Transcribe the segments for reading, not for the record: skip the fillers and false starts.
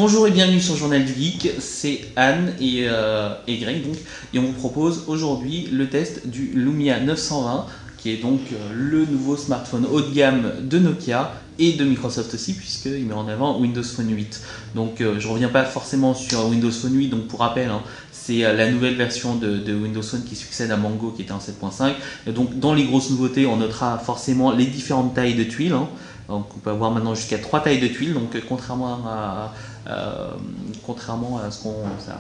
Bonjour et bienvenue sur Journal du Geek, c'est Anne et Greg donc, et on vous propose aujourd'hui le test du Lumia 920 qui est donc le nouveau smartphone haut de gamme de Nokia et de Microsoft aussi puisqu'il met en avant Windows Phone 8. Donc je ne reviens pas forcément sur Windows Phone 8, donc pour rappel c'est la nouvelle version de Windows Phone qui succède à Mango qui était en 7.5. Donc dans les grosses nouveautés on notera forcément les différentes tailles de tuiles. Donc on peut avoir maintenant jusqu'à 3 tailles de tuiles, donc contrairement à ce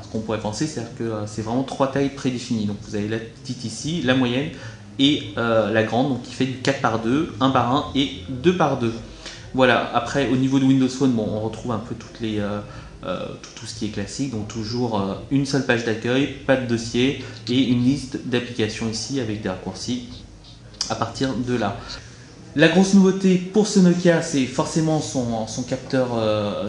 qu'on pourrait penser, c'est-à-dire que c'est vraiment 3 tailles prédéfinies. Donc vous avez la petite ici, la moyenne et la grande, donc qui fait du 4 par 2, 1 par 1 et 2 par 2. Voilà, après au niveau de Windows Phone, bon, on retrouve un peu toutes les, tout ce qui est classique, donc toujours une seule page d'accueil, pas de dossier et une liste d'applications ici avec des raccourcis à partir de là. La grosse nouveauté pour ce Nokia, c'est forcément son capteur,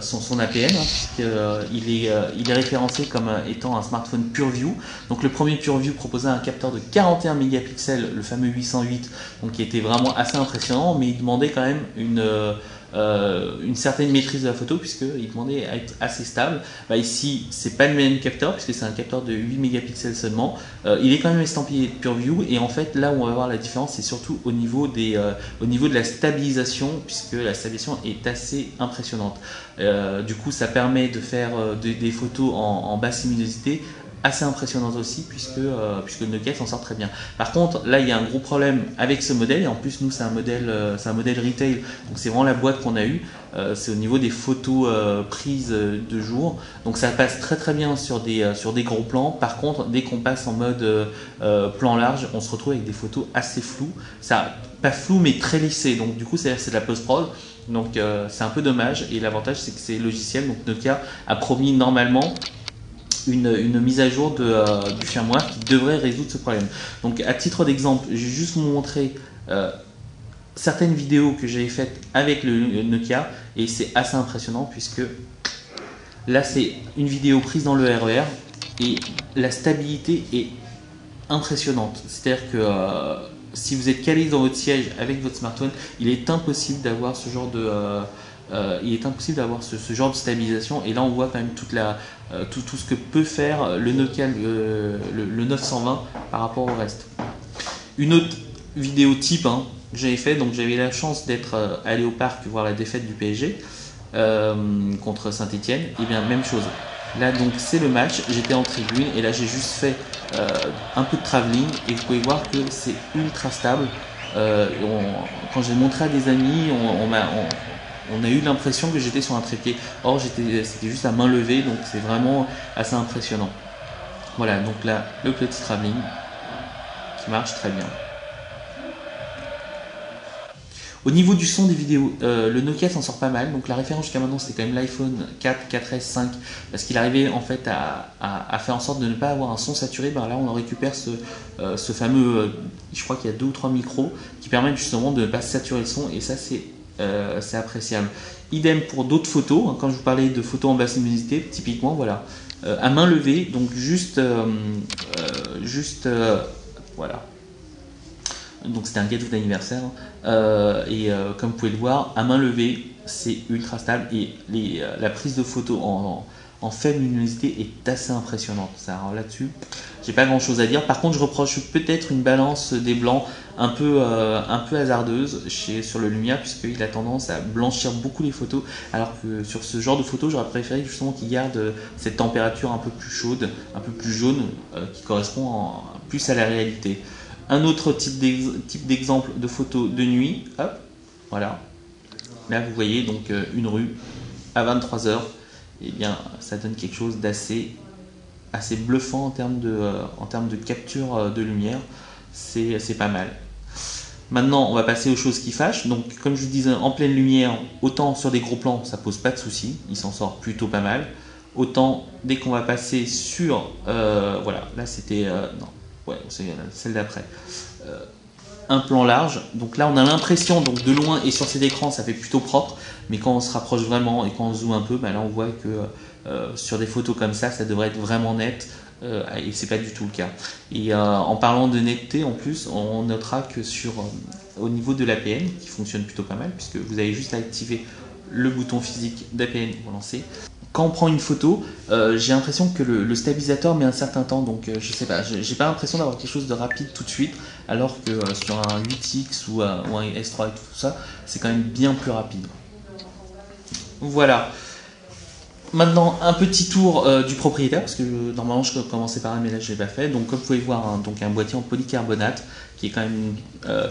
son APN, puisqu'il est référencé comme étant un smartphone PureView. Donc le premier PureView proposait un capteur de 41 mégapixels, le fameux 808, donc qui était vraiment assez impressionnant, mais il demandait quand même une certaine maîtrise de la photo puisqu'il demandait à être assez stable. Ici, c'est pas le même capteur puisque c'est un capteur de 8 mégapixels seulement. Il est quand même estampillé PureView et en fait là où on va voir la différence, c'est surtout au niveau de la stabilisation puisque la stabilisation est assez impressionnante. Du coup, ça permet de faire des photos en basse luminosité assez impressionnante aussi puisque le Nokia s'en sort très bien. Par contre, là il y a un gros problème avec ce modèle et en plus nous c'est un modèle retail, donc c'est vraiment la boîte qu'on a eu. C'est au niveau des photos prises de jour, donc ça passe très bien sur des gros plans. Par contre, dès qu'on passe en mode plan large, on se retrouve avec des photos assez floues, pas flou mais très lissé, donc du coup c'est de la post-prod. Donc c'est un peu dommage et l'avantage c'est que c'est logiciel, donc Nokia a promis normalement une mise à jour du firmware qui devrait résoudre ce problème. Donc à titre d'exemple, je vais juste vous montrer certaines vidéos que j'ai faites avec le Nokia et c'est assez impressionnant puisque là c'est une vidéo prise dans le RER et la stabilité est impressionnante. C'est-à-dire que si vous êtes calé dans votre siège avec votre smartphone, il est impossible d'avoir ce genre de ce genre de stabilisation et là on voit quand même tout ce que peut faire le Nokia le 920 par rapport au reste. Une autre vidéo type que j'avais fait, donc j'avais la chance d'être allé au parc voir la défaite du PSG contre Saint-Etienne, et bien même chose. Là donc c'est le match, j'étais en tribune et là j'ai juste fait un peu de travelling et vous pouvez voir que c'est ultra stable. Quand j'ai montré à des amis, on a eu l'impression que j'étais sur un trépied. Or c'était juste à main levée, donc c'est vraiment assez impressionnant. Voilà, donc là le petit travelling qui marche très bien. Au niveau du son des vidéos, le Nokia s'en sort pas mal. Donc la référence jusqu'à maintenant c'était quand même l'iPhone 4, 4S, 5 parce qu'il arrivait en fait à faire en sorte de ne pas avoir un son saturé. Là on en récupère ce fameux, je crois qu'il y a 2 ou 3 micros qui permettent justement de ne pas saturer le son et ça c'est appréciable. Idem pour d'autres photos, quand je vous parlais de photos en basse luminosité, typiquement voilà, à main levée, donc voilà. Donc c'était un gâteau d'anniversaire comme vous pouvez le voir, à main levée c'est ultra stable et la prise de photo en faible luminosité est assez impressionnante. Alors là-dessus j'ai pas grand chose à dire. Par contre je reproche peut-être une balance des blancs un peu hasardeuse sur le Lumia puisqu'il a tendance à blanchir beaucoup les photos alors que sur ce genre de photos j'aurais préféré justement qu'il garde cette température un peu plus chaude, un peu plus jaune qui correspond plus à la réalité. Un autre type d'exemple de photo de nuit, hop, voilà. Là vous voyez donc une rue à 23 h, et bien ça donne quelque chose d'assez bluffant en termes de capture de lumière, c'est pas mal. Maintenant on va passer aux choses qui fâchent. Donc comme je vous disais, en pleine lumière, autant sur des gros plans ça pose pas de soucis, il s'en sort plutôt pas mal. Autant dès qu'on va passer sur, voilà, là c'était, non. Ouais, c'est celle d'après. Un plan large, donc là on a l'impression, donc de loin et sur cet écran ça fait plutôt propre, mais quand on se rapproche vraiment et quand on zoome un peu, là on voit que sur des photos comme ça devrait être vraiment net et c'est pas du tout le cas. Et en parlant de netteté en plus, on notera que au niveau de l'APN qui fonctionne plutôt pas mal puisque vous avez juste à activer le bouton physique d'APN pour lancer. quand on prend une photo, j'ai l'impression que le stabilisateur met un certain temps, donc je sais pas, j'ai pas l'impression d'avoir quelque chose de rapide tout de suite, alors que sur un 8X ou un S3 et tout ça, c'est quand même bien plus rapide. Voilà. Maintenant, un petit tour du propriétaire, parce que normalement je commençais par là, mais là je l'ai pas fait. Donc, comme vous pouvez voir, hein, donc un boîtier en polycarbonate qui est quand même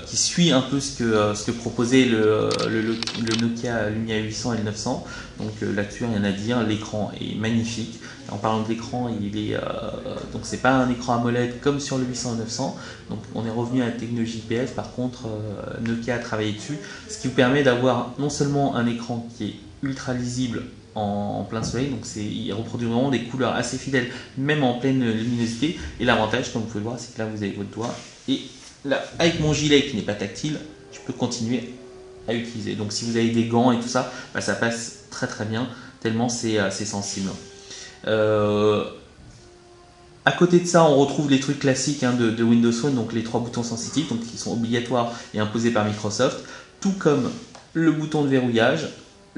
qui suit un peu ce que proposait le Nokia Lumia 800 et le 900. Donc là-dessus, rien à dire. L'écran est magnifique. En parlant de l'écran, il est donc c'est pas un écran AMOLED comme sur le 800 et 900. Donc on est revenu à la technologie IPS. Par contre, Nokia a travaillé dessus, ce qui vous permet d'avoir non seulement un écran qui est ultra lisible en plein soleil, donc il reproduit vraiment des couleurs assez fidèles, même en pleine luminosité. Et l'avantage, comme vous pouvez le voir, c'est que là vous avez votre doigt, et là, avec mon gilet qui n'est pas tactile, je peux continuer à utiliser. Donc si vous avez des gants et tout ça, bah, ça passe très très bien, tellement c'est sensible. À côté de ça, on retrouve les trucs classiques hein, de Windows Phone, donc les 3 boutons sensitifs, donc qui sont obligatoires et imposés par Microsoft, tout comme le bouton de verrouillage,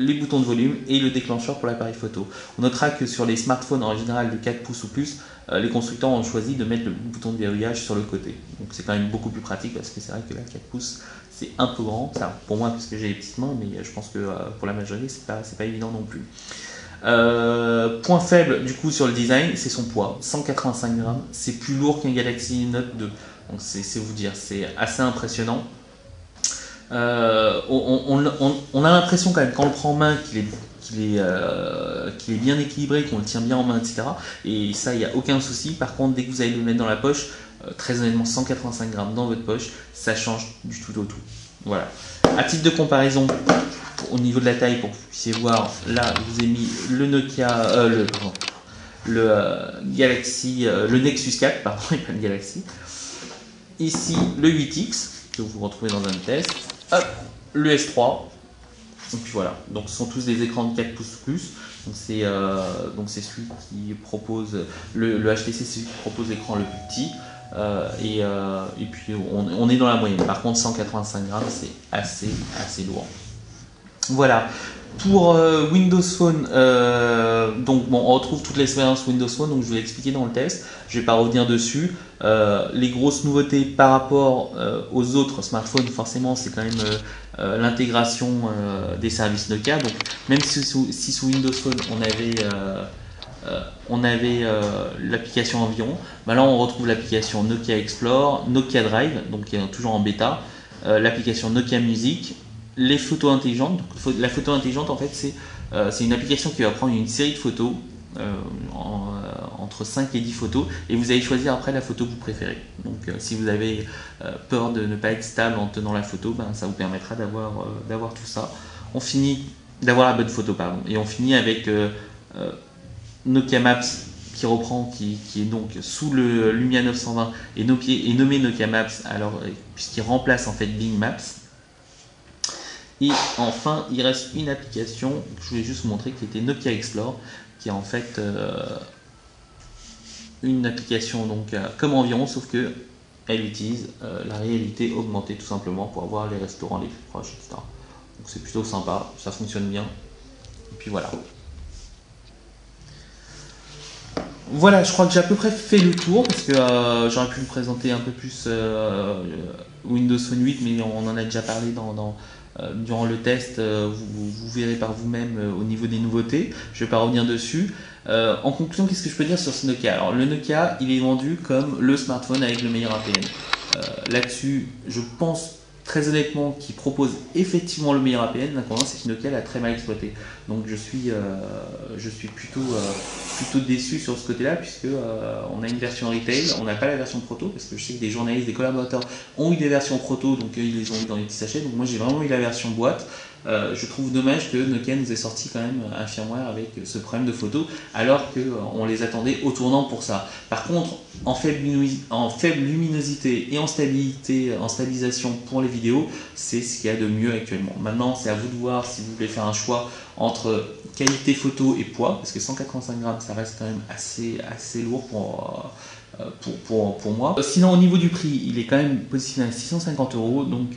les boutons de volume et le déclencheur pour l'appareil photo. On notera que sur les smartphones en général de 4 pouces ou plus, les constructeurs ont choisi de mettre le bouton de verrouillage sur le côté. Donc c'est quand même beaucoup plus pratique parce que c'est vrai que là 4 pouces c'est un peu grand, ça, pour moi parce que j'ai les petites mains, mais je pense que pour la majorité c'est pas évident non plus. Point faible du coup sur le design, c'est son poids, 185 grammes, c'est plus lourd qu'un Galaxy Note 2, donc c'est vous dire, c'est assez impressionnant. On a l'impression quand même quand on le prend en main qu'il est bien équilibré, qu'on le tient bien en main, etc. Et ça, il n'y a aucun souci. Par contre, dès que vous allez le mettre dans la poche, très honnêtement, 185 grammes dans votre poche, ça change du tout au tout. Voilà. À titre de comparaison, au niveau de la taille, pour que vous puissiez voir, là, je vous ai mis le Nokia, le Galaxy, le Nexus 4, pardon, et pas le Galaxy. Ici, le 8X, que vous retrouvez dans un test. Hop, le S3. Et puis voilà, donc ce sont tous des écrans de 4 pouces plus. Donc c'est celui qui propose le HTC, c'est celui qui propose l'écran le plus petit. Et puis on est dans la moyenne. Par contre, 185 grammes, c'est assez lourd. Voilà. Pour Windows Phone, donc bon, on retrouve toute l'expérience Windows Phone, donc je vais l'expliquer dans le test. Je ne vais pas revenir dessus. Les grosses nouveautés par rapport aux autres smartphones, forcément, c'est quand même l'intégration des services Nokia. Donc, même si sous Windows Phone on avait l'application Environ, bah là on retrouve l'application Nokia Explore, Nokia Drive, donc qui est toujours en bêta, l'application Nokia Music, les photos intelligentes. Donc, la photo intelligente, en fait, c'est une application qui va prendre une série de photos, entre 5 et 10 photos, et vous allez choisir après la photo que vous préférez. Donc si vous avez peur de ne pas être stable en tenant la photo, ben, ça vous permettra d'avoir tout ça. On finit d'avoir la bonne photo, pardon, et on finit avec Nokia Maps qui reprend, qui est donc sous le Lumia 920 et nommé Nokia Maps, alors puisqu'il remplace en fait Bing Maps. Et enfin, il reste une application que je voulais juste vous montrer qui était Nokia Explore, qui est en fait une application donc comme Environ, sauf que elle utilise la réalité augmentée tout simplement pour avoir les restaurants les plus proches, etc. Donc c'est plutôt sympa, ça fonctionne bien. Et puis voilà. Voilà, je crois que j'ai à peu près fait le tour parce que j'aurais pu me présenter un peu plus Windows Phone 8, mais on en a déjà parlé durant le test. Vous verrez par vous-même au niveau des nouveautés. Je ne vais pas revenir dessus. En conclusion, qu'est-ce que je peux dire sur ce Nokia? Alors, le Nokia, il est vendu comme le smartphone avec le meilleur APN. Là-dessus, je pense très honnêtement qu'il propose effectivement le meilleur APN. L'inconvénient, c'est que Nokia l'a très mal exploité. Donc je suis plutôt déçu sur ce côté-là, puisque on a une version retail, on n'a pas la version proto, parce que je sais que des journalistes, des collaborateurs ont eu des versions proto, donc ils les ont eu dans les petits sachets. Donc moi j'ai vraiment eu la version boîte. Je trouve dommage que Nokia nous ait sorti quand même un firmware avec ce problème de photo, alors qu'on les attendait au tournant pour ça. Par contre, en faible luminosité et en stabilisation pour les vidéos, c'est ce qu'il y a de mieux actuellement. Maintenant, c'est à vous de voir si vous voulez faire un choix entre qualité photo et poids, parce que 185 grammes, ça reste quand même assez lourd pour moi. Sinon, au niveau du prix, il est quand même positionné à 650 €, donc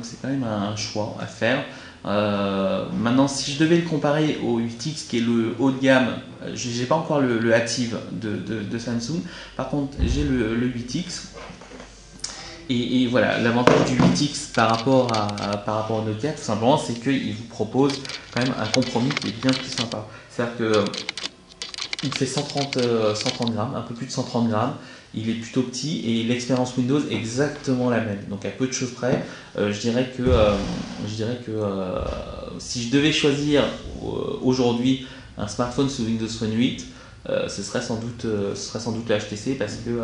c'est quand même un choix à faire. Maintenant, si je devais le comparer au 8X qui est le haut de gamme, j'ai pas encore le Active de Samsung. Par contre, j'ai le 8X. Et voilà, l'avantage du 8X par rapport au Nokia, tout simplement, c'est qu'il vous propose quand même un compromis qui est bien plus sympa. C'est-à-dire que il fait 130 grammes, un peu plus de 130 grammes. Il est plutôt petit et l'expérience Windows est exactement la même. Donc à peu de choses près, je dirais que si je devais choisir aujourd'hui un smartphone sous Windows Phone 8, ce serait sans doute le HTC parce que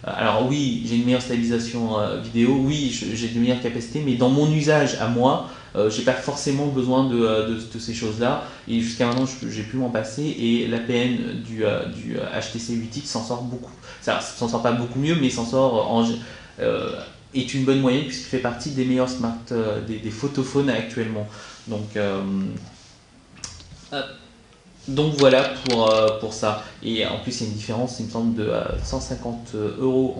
alors oui, j'ai une meilleure stabilisation vidéo, oui, j'ai de meilleures capacités, mais dans mon usage à moi, j'ai pas forcément besoin de ces choses-là, et jusqu'à maintenant j'ai pu m'en passer, et l'APN du HTC 8X s'en sort beaucoup. Ça s'en sort pas beaucoup mieux, mais s'en sort est une bonne moyenne puisqu'il fait partie des meilleurs des photophones actuellement. Donc voilà pour ça. Et en plus, il y a une différence, il me semble, de 150 €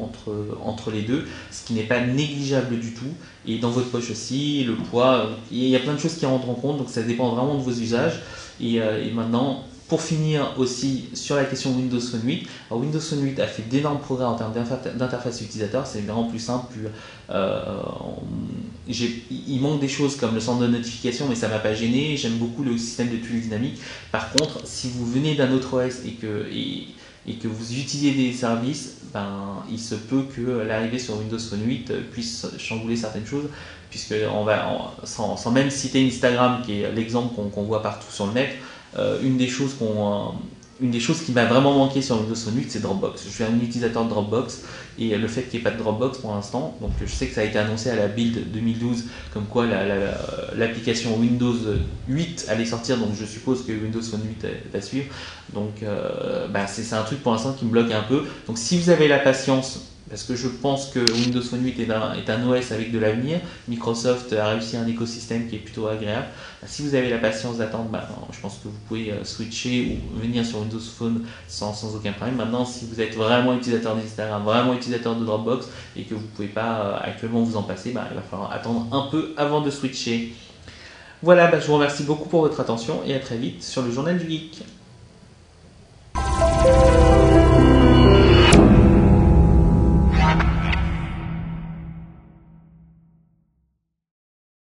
entre les deux, ce qui n'est pas négligeable du tout. Et dans votre poche aussi, le poids, il y a plein de choses qui rentrent en compte, donc ça dépend vraiment de vos usages. Et maintenant, pour finir aussi sur la question Windows Phone 8, alors Windows Phone 8 a fait d'énormes progrès en termes d'interface utilisateur, c'est vraiment plus simple. Il manque des choses comme le centre de notification, mais ça ne m'a pas gêné. J'aime beaucoup le système de tuiles dynamique. Par contre, si vous venez d'un autre OS et que vous utilisez des services, il se peut que l'arrivée sur Windows Phone 8 puisse chambouler certaines choses, puisque sans même citer Instagram, qui est l'exemple qu'on voit partout sur le net, une des choses qui m'a vraiment manqué sur Windows Phone 8, c'est Dropbox. Je suis un utilisateur de Dropbox, et le fait qu'il n'y ait pas de Dropbox pour l'instant, donc je sais que ça a été annoncé à la build 2012 comme quoi l'application Windows 8 allait sortir, donc je suppose que Windows Phone 8 va suivre. Donc c'est un truc pour l'instant qui me bloque un peu. Donc si vous avez la patience, parce que je pense que Windows Phone 8 est un OS avec de l'avenir, Microsoft a réussi un écosystème qui est plutôt agréable. Si vous avez la patience d'attendre, je pense que vous pouvez switcher ou venir sur Windows Phone sans aucun problème. Maintenant, si vous êtes vraiment utilisateur d'Instagram, vraiment utilisateur de Dropbox et que vous ne pouvez pas actuellement vous en passer, il va falloir attendre un peu avant de switcher. Voilà, je vous remercie beaucoup pour votre attention et à très vite sur le Journal du Geek.